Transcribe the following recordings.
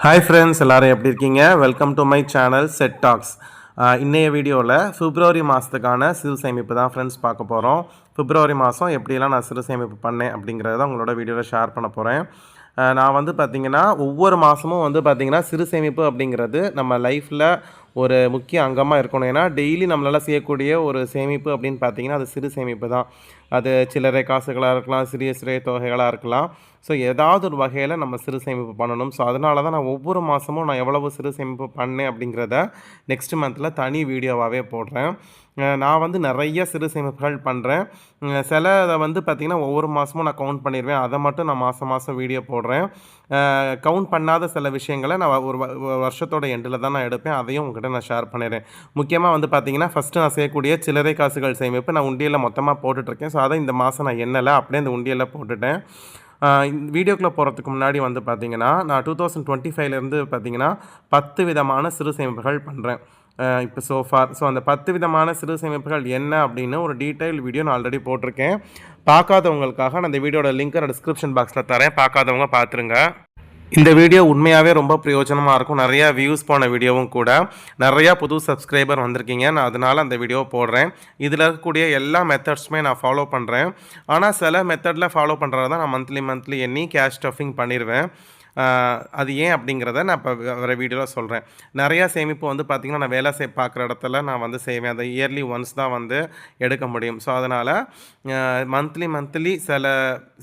Hi friends, எல்லோரும் எப்படி இருக்கீங்க? Welcome to my channel set tax. இன்றைய வீடியோவில் பிப்ரவரி மாதத்துக்கான சிறு சேமிப்பு தான் ஃப்ரெண்ட்ஸ் பார்க்க போகிறோம். பிப்ரவரி மாதம் எப்படியெல்லாம் நான் சிறு சேமிப்பு பண்ணேன் அப்படிங்கிறத உங்களோட வீடியோவில் ஷேர் பண்ண போகிறேன். நான் வந்து பார்த்திங்கன்னா ஒவ்வொரு மாதமும் வந்து பார்த்திங்கன்னா சிறு சேமிப்பு அப்படிங்கிறது நம்ம லைஃப்பில் ஒரு முக்கிய அங்கமாக இருக்கணும். ஏன்னா டெய்லி நம்மளால் செய்யக்கூடிய ஒரு சேமிப்பு அப்படின்னு பார்த்திங்கன்னா அது சிறு சேமிப்பு தான். அது சில்லறை காசுகளாக இருக்கலாம், சிறிய சிறிய தொகைகளாக இருக்கலாம். ஸோ ஏதாவது ஒரு வகையில் நம்ம சிறு சேமிப்பு பண்ணணும். ஸோ அதனால தான் நான் ஒவ்வொரு மாதமும் நான் எவ்வளவு சிறு சேமிப்பு பண்ணேன் அப்படிங்கிறத நெக்ஸ்ட் மந்தில் தனி வீடியோவாகவே போடுறேன். நான் வந்து நிறைய சிறு சேமிப்புகள் பண்ணுறேன். சிலதை வந்து பார்த்திங்கன்னா ஒவ்வொரு மாதமும் நான் கவுண்ட் பண்ணிடுவேன். அதை மட்டும் நான் மாதம் மாதம் வீடியோ போடுறேன். கவுண்ட் பண்ணாத சில விஷயங்களை நான் ஒரு வருஷத்தோட எண்டில் தான் நான் எடுப்பேன். அதையும் உங்கள்கிட்ட நான் ஷேர் பண்ணிடுறேன். முக்கியமாக வந்து பார்த்திங்கன்னா ஃபஸ்ட்டு நான் செய்யக்கூடிய சில்லறை காசுகள் சேமிப்பு நான் உண்டியலில் மொத்தமாக போட்டுட்ருக்கேன். ஸோ அதை இந்த மாதம் நான் எண்ணலை, அப்படியே இந்த உண்டியலில் போட்டுட்டேன். வீடியோக்குள்ளே போகிறதுக்கு முன்னாடி வந்து பார்த்திங்கன்னா நான் 2025லேருந்து பார்த்திங்கன்னா 10 விதமான சிறு சேமிப்புகள் பண்ணுறேன் இப்போ சோஃபார். ஸோ அந்த 10 விதமான சிறு சேமிப்புகள் என்ன அப்படின்னு ஒரு டீட்டெயில் வீடியோ நான் ஆல்ரெடி போட்டிருக்கேன். பார்க்காதவங்களுக்காக நான் இந்த வீடியோட லிங்க்கை நான் டிஸ்கிரிப்ஷன் பாக்ஸில் தரேன், பார்க்காதவங்க பார்த்துருங்க. இந்த வீடியோ உண்மையாகவே ரொம்ப பிரயோஜனமாக இருக்கும். நிறையா வியூஸ் போன வீடியோவும் கூட. நிறையா புது சப்ஸ்கிரைபர் வந்திருக்கீங்க. நான் அதனால் அந்த வீடியோ போடுறேன். இதில் இருக்கக்கூடிய எல்லா மெத்தட்ஸுமே நான் ஃபாலோ பண்ணுறேன். ஆனால் சில மெத்தடில் ஃபாலோ பண்ணுறது தான் நான் மந்த்லி எண்ணி கேஷ் ஸ்டஃபிங் பண்ணிடுவேன். அது ஏன் அப்படிங்கிறத நான் இப்போ வேறு வீடியோவில் சொல்கிறேன். நிறையா சேமிப்பு வந்து பார்த்திங்கன்னா நான் வேலை பார்க்குற இடத்துல நான் வந்து செய்வேன். அதை இயர்லி ஒன்ஸ் தான் வந்து எடுக்க முடியும். ஸோ அதனால் மந்த்லி சில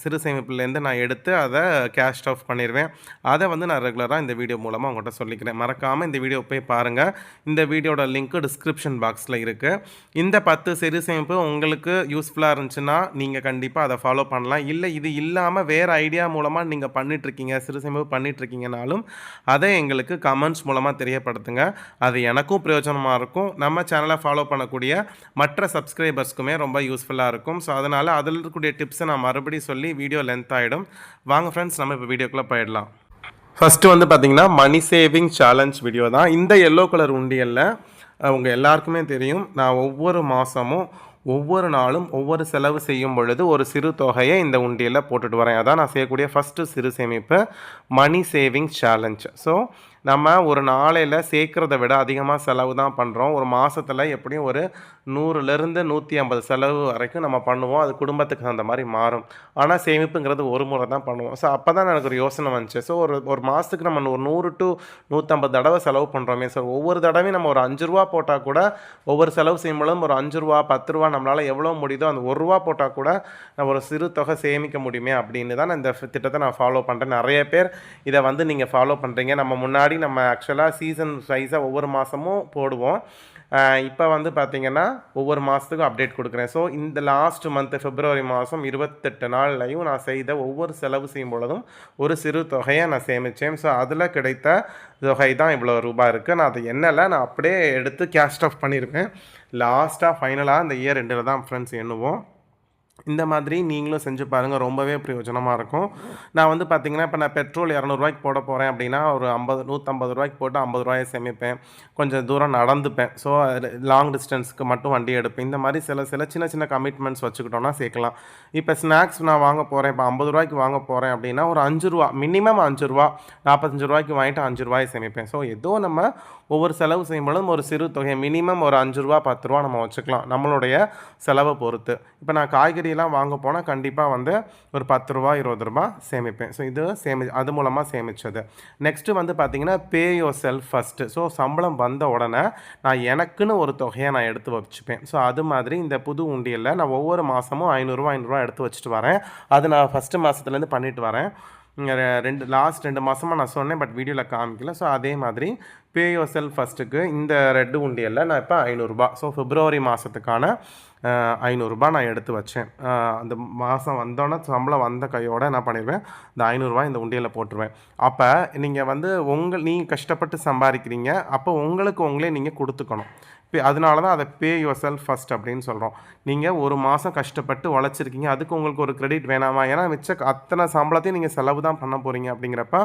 சிறு சேமிப்புலேருந்து நான் எடுத்து அதை கேஷ் ஸ்டஃப் பண்ணிடுவேன். அதை வந்து நான் ரெகுலராக இந்த வீடியோ மூலமாக உங்கள்கிட்ட சொல்லிக்கிறேன். மறக்காமல் இந்த வீடியோ போய் பாருங்கள். இந்த வீடியோட லிங்க்கு டிஸ்கிரிப்ஷன் பாக்ஸில் இருக்குது. இந்த 10 சிறு சேமிப்பு உங்களுக்கு யூஸ்ஃபுல்லாக இருந்துச்சுன்னா நீங்கள் கண்டிப்பாக அதை ஃபாலோ பண்ணலாம். இல்லை இது இல்லாமல் வேறு ஐடியா மூலமாக நீங்கள் பண்ணிகிட்ருக்கீங்க, சிறு சேமிப்பு பண்ணிகிட்ருக்கீங்கனாலும் அதை எங்களுக்கு கமெண்ட்ஸ் மூலமாக தெரியப்படுத்துங்க. அது எனக்கும் பிரயோஜனமாக இருக்கும். நம்ம சேனலை ஃபாலோ பண்ணக்கூடிய மற்ற சப்ஸ்கிரைபர்ஸ்க்குமே ரொம்ப யூஸ்ஃபுல்லாக இருக்கும். ஸோ அதனால் அதில் இருக்கக்கூடிய டிப்ஸை நான் மறுபடியும் சொல்லி வீடியோ லென்த் ஆகிடும். வாங்க ஃப்ரெண்ட்ஸ், நம்ம இப்போ வீடியோக்குள்ளே போயிடலாம். ஃபஸ்ட்டு வந்து பார்த்திங்கன்னா மணி சேவிங் சேலஞ்ச் வீடியோ தான். இந்த எல்லோ கலர் உண்டியலில் உங்கள் எல்லாருக்குமே தெரியும், நான் ஒவ்வொரு மாதமும் ஒவ்வொரு நாளும் ஒவ்வொரு செலவு செய்யும் பொழுது ஒரு சிறு தொகையை இந்த உண்டியலில் போட்டுட்டு வரேன். அதான் நான் செய்யக்கூடிய ஃபஸ்ட்டு சிறு சேமிப்பு, மணி சேவிங் சேலஞ்ச். ஸோ நம்ம ஒரு நாளையில் சேர்க்குறத விட அதிகமாக செலவு தான் பண்ணுறோம். ஒரு மாதத்தில் எப்படியும் ஒரு 100லேருந்து 150 செலவு வரைக்கும் நம்ம பண்ணுவோம். அது குடும்பத்துக்கு அந்த மாதிரி மாறும். ஆனால் சேமிப்புங்கிறது ஒரு முறை தான் பண்ணுவோம். ஸோ அப்போ தான் எனக்கு ஒரு யோசனை வந்துச்சு. ஸோ ஒரு மாதத்துக்கு நம்ம ஒரு 100 to 150 தடவை செலவு பண்ணுறோமே. ஸோ ஒவ்வொரு தடவையும் நம்ம ஒரு 5 ரூபா போட்டால் கூட, ஒவ்வொரு செலவு செய்யும்போதும் ஒரு 5 ரூபா 10 ரூபா நம்மளால் எவ்வளோ முடியுதோ அந்த 1 ரூபா போட்டால் கூட நம்ம ஒரு சிறு தொகை சேமிக்க முடியுமே அப்படின்னு தான் இந்த திட்டத்தை நான் ஃபாலோ பண்ணுறேன். நிறைய பேர் இதை வந்து நீங்கள் ஃபாலோ பண்ணுறீங்க. நம்ம ஆக்சுவலாக சீசன் வைஸாக ஒவ்வொரு மாதமும் போடுவோம். இப்போ வந்து பார்த்திங்கன்னா ஒவ்வொரு மாதத்துக்கும் அப்டேட் கொடுக்குறேன். ஸோ இந்த லாஸ்ட் மந்த்து பிப்ரவரி மாதம் 28 நாள்லையும் நான் செய்த ஒவ்வொரு செலவு செய்யும் பொழுதும் ஒரு சிறு தொகையை நான் சேமித்தேன். ஸோ அதில் கிடைத்த தொகை தான் இவ்வளோ ரூபாய் இருக்குது. நான் அது என்னலை நான் அப்படியே எடுத்து கேஷ் ஸ்டஃப் பண்ணியிருப்பேன். லாஸ்ட்டாக ஃபைனலாக இந்த இயர் எண்டில் தான் ஃப்ரெண்ட்ஸ் எண்ணுவோம். இந்த மாதிரி நீங்களும் செஞ்சு பாருங்கள், ரொம்பவே பிரயோஜனமாக இருக்கும். நான் வந்து பார்த்திங்கன்னா இப்போ நான் பெட்ரோல் 200 போட போகிறேன் அப்படின்னா ஒரு 150 போட்டு 50 ரூபாயை சேமிப்பேன். கொஞ்சம் தூரம் நடந்துப்பேன். ஸோ லாங் டிஸ்டன்ஸுக்கு மட்டும் வண்டி எடுப்பேன். இந்த மாதிரி சில சின்ன கமிட்மெண்ட்ஸ் வச்சுக்கிட்டோன்னா சேர்க்கலாம். இப்போ ஸ்நாக்ஸ் நான் வாங்க போகிறேன், இப்போ 50 வாங்க போகிறேன் அப்படின்னா ஒரு 5 ரூபா, மினிமம் 5 ரூபா, 45 வாங்கிட்டு 5 ரூபாயை சேமிப்பேன். ஸோ ஏதோ நம்ம ஒவ்வொரு செலவு செய்யும்பொழுதும் ஒரு சிறு தொகை, மினிமம் ஒரு 5 ரூபா 10 ரூபா நம்ம வச்சுக்கலாம் நம்மளுடைய செலவை பொறுத்து. இப்போ நான் காய்கறியெல்லாம் வாங்க போனால் கண்டிப்பாக வந்து ஒரு 10 ரூபா 20 ரூபா சேமிப்பேன். ஸோ இது அது மூலமாக சேமித்தது. நெக்ஸ்ட்டு வந்து பார்த்திங்கன்னா பே யோர் செல்ஃப் ஃபஸ்ட்டு. ஸோ சம்பளம் வந்த உடனே நான் எனக்குன்னு ஒரு தொகையை நான் எடுத்து வச்சுப்பேன். ஸோ அது மாதிரி இந்த புது உண்டியலில் நான் ஒவ்வொரு மாதமும் 500 எடுத்து வச்சுட்டு வரேன். அது நான் ஃபஸ்ட்டு மாதத்துலேருந்து பண்ணிட்டு வரேன். லாஸ்ட் 2 மாதமாக நான் சொன்னேன், பட் வீடியோவில் காமிக்கல. ஸோ அதே மாதிரி பே யோர் செல்ஃப் ஃபஸ்ட்டுக்கு இந்த ரெட் உண்டியலில் நான் இப்போ 500. ஸோ பிப்ரவரி மாதத்துக்கான 500 நான் எடுத்து வச்சேன். அந்த மாதம் வந்தோன்னே சம்பளம் வந்த கையோடு என்ன பண்ணிடுவேன், இந்த 500 இந்த உண்டியலில் போட்டுருவேன். அப்போ நீங்கள் வந்து நீங்கள் கஷ்டப்பட்டு சம்பாதிக்கிறீங்க, அப்போ உங்களுக்கு உங்களே நீங்கள் கொடுத்துக்கணும். அதனால தான் அதை பே யுவர் செல்ஃப் ஃபஸ்ட் அப்படின்னு சொல்கிறோம். நீங்கள் ஒரு மாதம் கஷ்டப்பட்டு உழைச்சிருக்கீங்க, அதுக்கு உங்களுக்கு ஒரு கிரெடிட் வேணாமா? ஏன்னா மிச்ச அத்தனை சம்பளத்தையும் நீங்கள் செலவு தான் பண்ண போகிறீங்க அப்படிங்கிறப்ப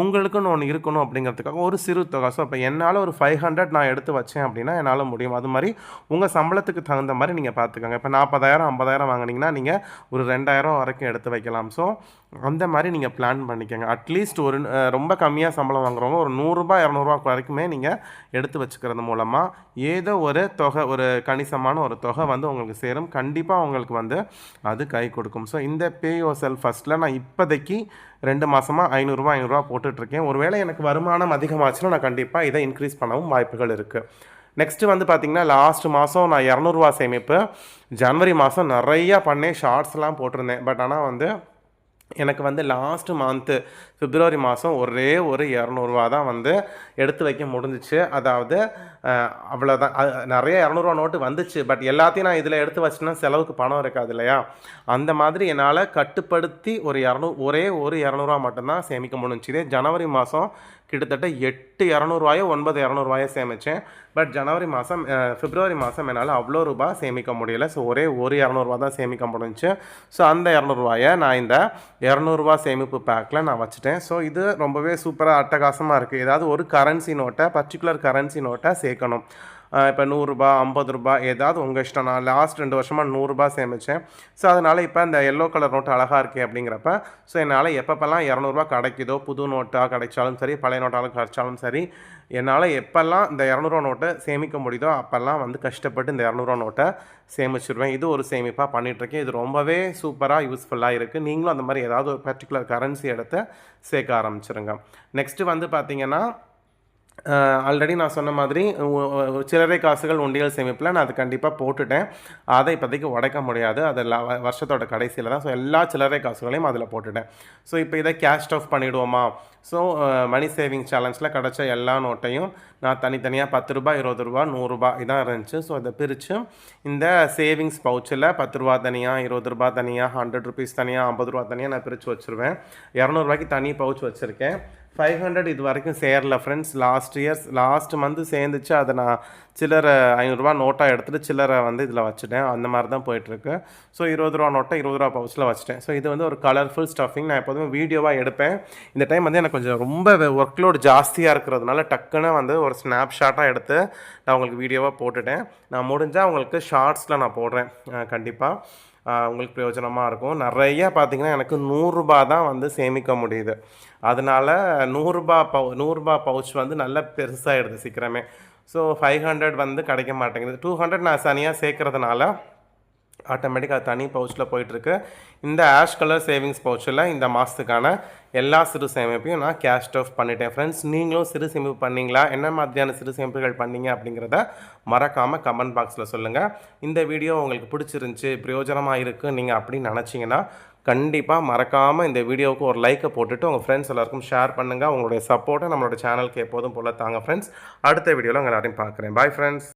உங்களுக்குன்னு ஒன்று இருக்கணும் அப்படிங்கிறதுக்காக ஒரு சிறு தொகை. ஸோ இப்போ என்னால் ஒரு 500 நான் எடுத்து வச்சேன் அப்படின்னா என்னால் முடியும். அது மாதிரி உங்கள் சம்பளத்துக்கு தகுந்த மாதிரி நீங்கள் பார்த்துக்கோங்க. இப்போ 40,000 50,000 வாங்கினீங்கன்னா நீங்கள் ஒரு 2,000 வரைக்கும் எடுத்து வைக்கலாம். ஸோ அந்த மாதிரி நீங்கள் பிளான் பண்ணிக்கோங்க. அட்லீஸ்ட் ஒரு ரொம்ப கம்மியாக சம்பளம் வாங்குறவங்க ஒரு ₹100 200 வரைக்குமே நீங்கள் எடுத்து வச்சுக்கிறது மூலமாக ஏதோ ஒரு தொகை, ஒரு கணிசமான ஒரு தொகை வந்து உங்களுக்கு சேரும். கண்டிப்பாக உங்களுக்கு வந்து அது கை கொடுக்கும். ஸோ இந்த பே யுவர் செல்ஃப் ஃபர்ஸ்ட்டில் நான் இப்போதைக்கு 2 மாதமாக ₹500 போட்டுட்ருக்கேன். ஒருவேளை எனக்கு வருமானம் அதிகமாச்சுன்னா நான் கண்டிப்பாக இதை இன்க்ரீஸ் பண்ணவும் வாய்ப்புகள் இருக்குது. நெக்ஸ்ட்டு வந்து பார்த்திங்கன்னா லாஸ்ட் மாதம் நான் ₹200 சேமிப்பு ஜனவரி மாதம் நிறையா பண்ணேன், ஷார்ட்ஸ்லாம் போட்டிருந்தேன். பட் ஆனால் வந்து எனக்கு வந்து லாஸ்ட் மந்த்து பிப்ரவரி மாதம் ஒரே ஒரு ₹200 தான் வந்து எடுத்து வைக்க முடிஞ்சிச்சு. அதாவது அவ்வளோதான். நிறைய ₹200 நோட்டு வந்துச்சு. பட் எல்லாத்தையும் நான் இதில் எடுத்து வச்சுன்னா செலவுக்கு பணம் இருக்காது இல்லையா? அந்த மாதிரி என்னால் கட்டுப்படுத்தி ஒரே ஒரு ₹200 மட்டும்தான் சேமிக்க முடிஞ்சுது. ஜனவரி மாதம் கிட்டத்தட்ட 8 ₹200 9 ₹200 சேமித்தேன். பட் பிப்ரவரி மாதம் என்னால் அவ்வளோ ரூபாய் சேமிக்க முடியல. ஸோ ஒரே ஒரு ₹200 தான் சேமிக்க முடிஞ்சிச்சு. ஸோ அந்த ₹200 நான் இந்த ₹200 சேமிப்பு பேக்கில் நான் வச்சுட்டேன். ஸோ இது ரொம்பவே சூப்பராக அட்டகாசமாக இருக்குது. ஏதாவது ஒரு கரன்சி நோட்டை, பர்டிகுலர் கரன்சி நோட்டை சேர்க்கணும். இப்போ ₹100 ₹50 ஏதாவது உங்கள் இஷ்டம். நான் லாஸ்ட் 2 வருஷமாக ₹100 சேமித்தேன். ஸோ அதனால் இப்போ இந்த எல்லோ கலர் நோட்டு அழகாக இருக்கே அப்படிங்கிறப்ப ஸோ என்னால் எப்பப்பெல்லாம் ₹200 கிடைக்குதோ, புது நோட்டாக கிடைச்சாலும் சரி, பழைய நோட்டாலும் கிடைச்சாலும் சரி, என்னால் எப்போல்லாம் இந்த ₹200 நோட்டை சேமிக்க முடியுதோ அப்போல்லாம் வந்து கஷ்டப்பட்டு இந்த ₹200 நோட்டை சேமிச்சிடுவேன். இது ஒரு சேமிப்பாக பண்ணிகிட்ருக்கேன். இது ரொம்பவே சூப்பராக யூஸ்ஃபுல்லாக இருக்குது. நீங்களும் அந்த மாதிரி ஏதாவது ஒரு பர்டிகுலர் கரன்சி எடுத்து சேர்க்க ஆரம்பிச்சிருங்க. நெக்ஸ்ட்டு வந்து பார்த்திங்கன்னா, ஆல்ரெடி நான் சொன்ன மாதிரி சில்லறை காசுகள் உண்டியல் சேமிப்பில் நான் அது கண்டிப்பாக போட்டுட்டேன். அதை இப்போதைக்கு உடைக்க முடியாது. அது வருஷத்தோட கடைசியில் தான். ஸோ எல்லா சில்லறை காசுகளையும் அதில் போட்டுட்டேன். ஸோ இப்போ இதை கேஷ் ஆஃப் பண்ணிவிடுவோமா? ஸோ மணி சேவிங் சேலஞ்சில் கிடச்ச எல்லா நோட்டையும் நான் தனித்தனியாக ₹10 ₹20 ₹100 இதான் இருந்துச்சு. ஸோ இதை பிரித்து இந்த சேவிங்ஸ் பவுச்சில் ₹10 தனியாக, ₹20 தனியாக, ₹100 தனியாக, ₹50 தனியாக நான் பிரித்து வச்சுருவேன். ₹200 தனி பவுச் வச்சுருக்கேன். 500 இது வரைக்கும் சேரல ஃப்ரெண்ட்ஸ். Last month சேர்ந்துச்சு. அதை நான் சில்லறை ₹500 நோட்டாக எடுத்துகிட்டு சில்லறை வந்து இதில் வச்சுட்டேன். அந்த மாதிரி தான் போயிட்டுருக்கு. ஸோ ₹20 நோட்டை ₹20 பவுச்சில் வச்சுட்டேன். ஸோ இது வந்து ஒரு கலர்ஃபுல் ஸ்டஃபிங். நான் எப்போதுமே வீடியோவாக எடுப்பேன். இந்த டைம் வந்து எனக்கு கொஞ்சம் ரொம்ப ஒர்க் லோட் ஜாஸ்தியாக இருக்கிறதுனால டக்குன்னு வந்து ஒரு ஸ்னாப்ஷாட்டாக எடுத்து நான் உங்களுக்கு வீடியோவாக போட்டுட்டேன். நான் முடிஞ்சால் உங்களுக்கு ஷார்ட்ஸில் நான் போடுறேன். கண்டிப்பாக உங்களுக்கு பிரயோஜனமாக இருக்கும். நிறையா பார்த்திங்கன்னா எனக்கு ₹100 தான் வந்து சேமிக்க முடியுது. அதனால் ₹100 பவுச் வந்து நல்லா பெருசாகிடுது சீக்கிரமே. ஸோ 500 வந்து கிடைக்க மாட்டேங்குது. 200 நான் தனியாக சேர்க்கறதுனால ஆட்டோமேட்டிக்காக அது தனி பவுச்சில் போயிட்டுருக்கு. இந்த ஆஷ் கலர் சேவிங்ஸ் பவுச்சில் இந்த மாதத்துக்கான எல்லா சிறு சேமிப்பையும் நான் கேஷ் ஆஃப் பண்ணிட்டேன் ஃப்ரெண்ட்ஸ். நீங்களும் சிறு சேமிப்பு பண்ணிங்களா? என்ன மாதிரியான சிறு சேமிப்புகள் பண்ணீங்க அப்படிங்கிறத மறக்காமல் கமெண்ட் பாக்ஸில் சொல்லுங்கள். இந்த வீடியோ உங்களுக்கு பிடிச்சிருந்துச்சி, பிரயோஜனமாக இருக்குது நீங்கள் அப்படின்னு நினச்சிங்கன்னா கண்டிப்பாக மறக்காமல் இந்த வீடியோவுக்கு ஒரு லைக்கை போட்டுட்டு உங்கள் ஃப்ரெண்ட்ஸ் எல்லாருக்கும் ஷேர் பண்ணுங்கள். உங்களுடைய சப்போர்ட்டை நம்மளோட சேனலுக்கு எப்போதும் போல் தாங்க ஃப்ரெண்ட்ஸ். அடுத்த வீடியோவில் உங்கள் எல்லாரையும் பார்க்குறேன். Bye friends.